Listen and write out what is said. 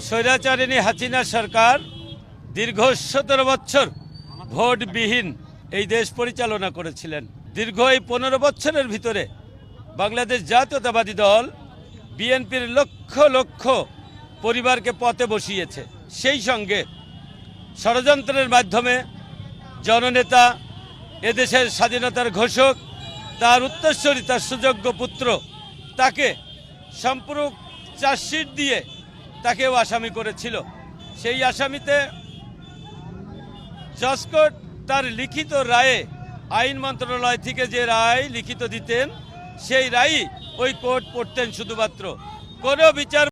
স্বৈরাচারিণী হাসিনা সরকার দীর্ঘ 17 বছর ভোটবিহীন এই দেশ পরিচালনা করেছিলেন। দীর্ঘ এই 15 বছরের ভিতরে বাংলাদেশ জাতীয়তাবাদী দল বিএনপির লক্ষ লক্ষ পরিবারকে পথে বসিয়েছে। সেই সঙ্গে ষড়যন্ত্রের মাধ্যমে জননেতা, এদেশের স্বাধীনতার ঘোষক, তার উত্তরসূরি, তার সুযোগ্য পুত্র, তাকে সম্পূরক চার্জশিট দিয়ে তাকেও আসামি করেছিল। সেই আসামিতে জজকোর্ট তার লিখিত রায়ে, আইন মন্ত্রণালয় থেকে যে রায় লিখিত দিতেন, সেই রায়ই ওই কোর্ট পড়তেন শুধুমাত্র। কোনো বিচার